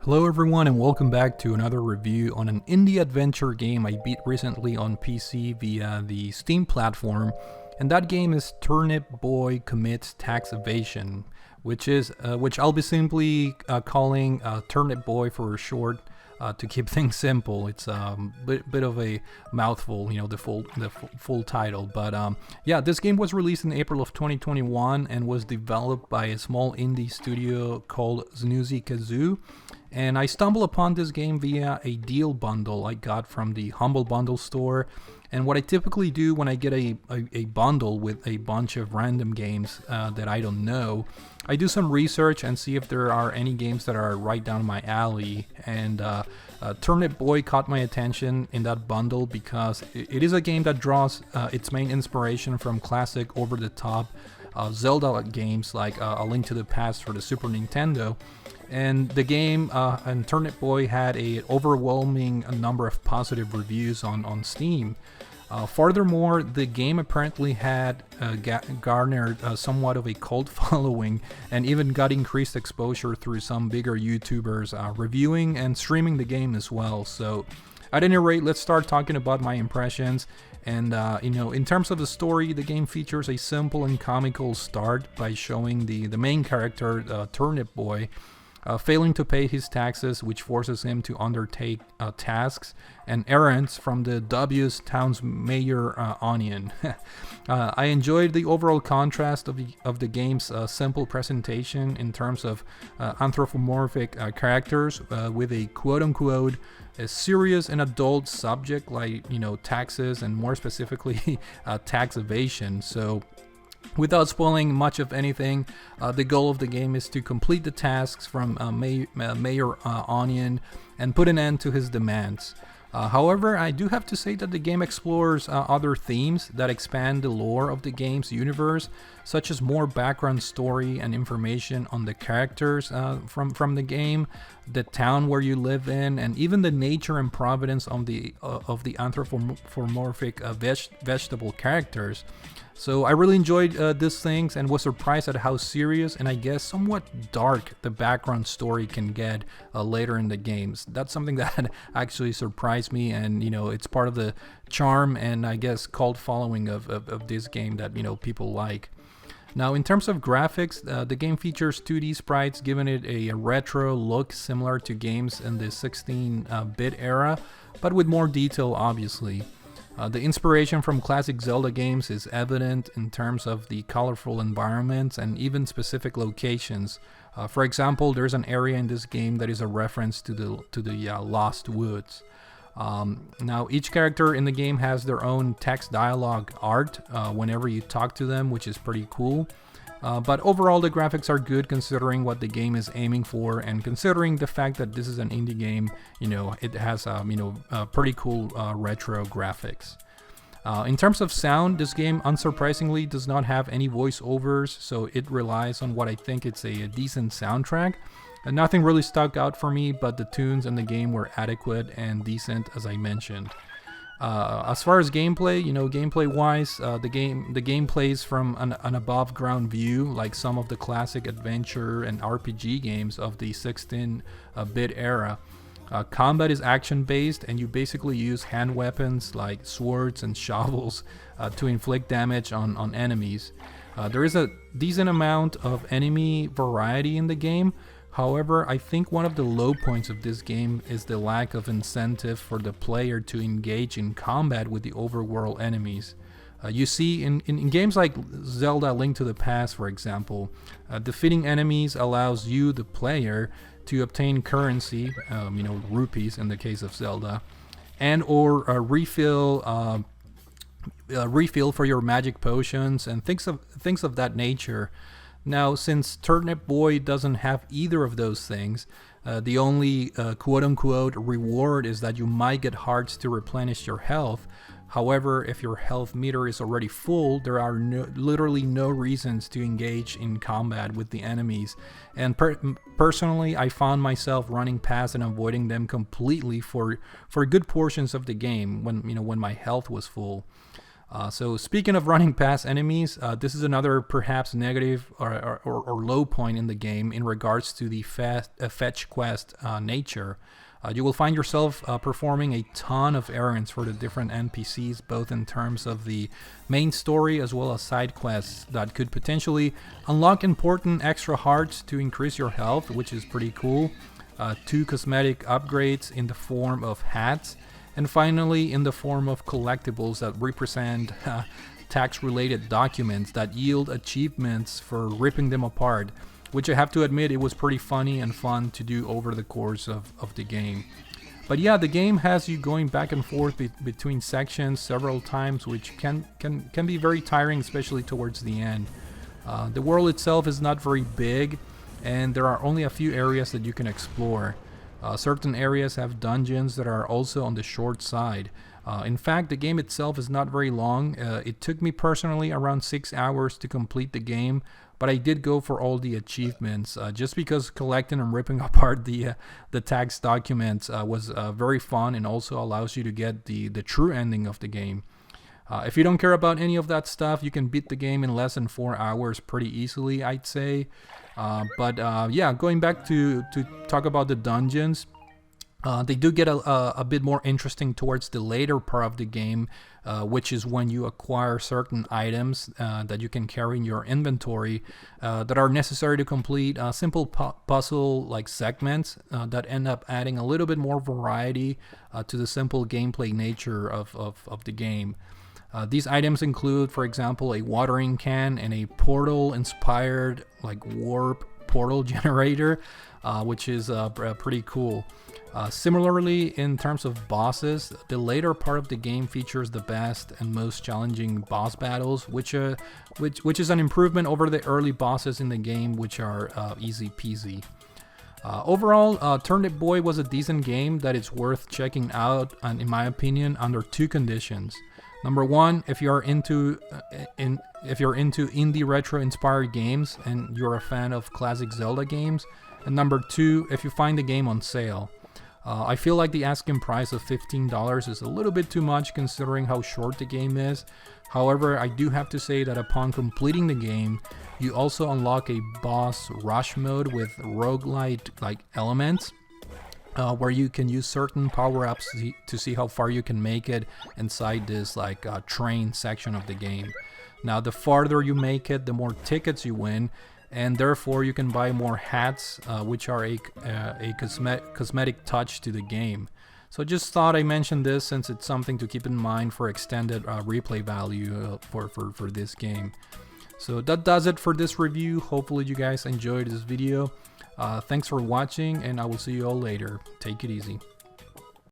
Hello everyone and welcome back to another review on an indie adventure game I beat recently on PC via the Steam platform, and that game is Turnip Boy Commits Tax Evasion, which I'll be simply calling Turnip Boy for short to keep things simple. It's a bit of a mouthful, the full title. But yeah, this game was released in April of 2021 and was developed by a small indie studio called Snoozy Kazoo. And I stumbled upon this game via a deal bundle I got from the Humble Bundle store. And what I typically do when I get a bundle with a bunch of random games that I don't know, I do some research and see if there are any games that are right down my alley. And Turnip Boy caught my attention in that bundle because it is a game that draws its main inspiration from classic over-the-top Zelda games like A Link to the Past for the Super Nintendo. And the game and Turnip Boy had an overwhelming number of positive reviews on Steam. Furthermore, the game apparently had garnered somewhat of a cult following and even got increased exposure through some bigger YouTubers reviewing and streaming the game as well. So at any rate, let's start talking about my impressions. And in terms of the story, the game features a simple and comical start by showing the main character, Turnip Boy, failing to pay his taxes, which forces him to undertake tasks and errands from the dubious town's mayor, Onion. I enjoyed the overall contrast of the game's simple presentation in terms of anthropomorphic characters with a quote-unquote a serious and adult subject like taxes and more specifically tax evasion. So without spoiling much of anything, the goal of the game is to complete the tasks from Mayor Onion and put an end to his demands. However, I do have to say that the game explores other themes that expand the lore of the game's universe, such as more background story and information on the characters from the game, the town where you live in, and even the nature and providence of the anthropomorphic vegetable characters. So I really enjoyed these things and was surprised at how serious and I guess somewhat dark the background story can get later in the games. That's something that actually surprised me, and it's part of the charm and I guess cult following of this game that people like. Now, in terms of graphics, the game features 2D sprites, giving it a retro look similar to games in the 16-bit era, but with more detail, obviously. The inspiration from classic Zelda games is evident in terms of the colorful environments and even specific locations. For example, there's an area in this game that is a reference to the Lost Woods. Now, each character in the game has their own text dialogue art whenever you talk to them, which is pretty cool. But overall, the graphics are good considering what the game is aiming for, and considering the fact that this is an indie game, it has pretty cool retro graphics. In terms of sound, this game unsurprisingly does not have any voiceovers, so it relies on what I think it's a decent soundtrack. Nothing really stuck out for me, but the tunes in the game were adequate and decent, as I mentioned. As far as gameplay, gameplay-wise, the game plays from an above-ground view, like some of the classic adventure and RPG games of the 16-bit era. Combat is action-based, and you basically use hand weapons like swords and shovels to inflict damage on enemies. There is a decent amount of enemy variety in the game. However, I think one of the low points of this game is the lack of incentive for the player to engage in combat with the overworld enemies. You see, in games like Zelda: A Link to the Past, for example, defeating enemies allows you, the player, to obtain currency, rupees in the case of Zelda, and or refill for your magic potions and things of that nature. Now, since Turnip Boy doesn't have either of those things, the only quote-unquote reward is that you might get hearts to replenish your health. However, if your health meter is already full, there are literally no reasons to engage in combat with the enemies. And personally, I found myself running past and avoiding them completely for good portions of the game when my health was full. So speaking of running past enemies, this is another perhaps negative or low point in the game in regards to the fetch quest nature. You will find yourself performing a ton of errands for the different NPCs, both in terms of the main story as well as side quests that could potentially unlock important extra hearts to increase your health, which is pretty cool. 2 cosmetic upgrades in the form of hats, and finally in the form of collectibles that represent tax-related documents that yield achievements for ripping them apart, which I have to admit, it was pretty funny and fun to do over the course of the game. But yeah, the game has you going back and forth between sections several times, which can be very tiring, especially towards the end. The world itself is not very big, and there are only a few areas that you can explore. Certain areas have dungeons that are also on the short side. In fact, the game itself is not very long. It took me personally around 6 hours to complete the game, but I did go for all the achievements just because collecting and ripping apart the tax documents was very fun, and also allows you to get the true ending of the game. If you don't care about any of that stuff, you can beat the game in less than 4 hours pretty easily, I'd say. But yeah, going back to talk about the dungeons, they do get a bit more interesting towards the later part of the game, which is when you acquire certain items that you can carry in your inventory that are necessary to complete simple puzzle-like segments that end up adding a little bit more variety to the simple gameplay nature of the game. These items include, for example, a watering can and a portal-inspired like warp portal generator, which is pretty cool. Similarly, in terms of bosses, the later part of the game features the best and most challenging boss battles, which is an improvement over the early bosses in the game, which are easy peasy. Overall, Turnip Boy was a decent game that is worth checking out, and in my opinion, under 2 conditions. Number 1, if you're into indie retro inspired games and you're a fan of classic Zelda games, and number 2, if you find the game on sale. I feel like the asking price of $15 is a little bit too much considering how short the game is. However, I do have to say that upon completing the game, you also unlock a boss rush mode with roguelite like elements, where you can use certain power-ups to see how far you can make it inside this like train section of the game. Now, the farther you make it, the more tickets you win, and therefore you can buy more hats, which are a cosmetic touch to the game. So just thought I mentioned this since it's something to keep in mind for extended replay value for this game. So that does it for this review. Hopefully you guys enjoyed this video. Thanks for watching, and I will see you all later. Take it easy.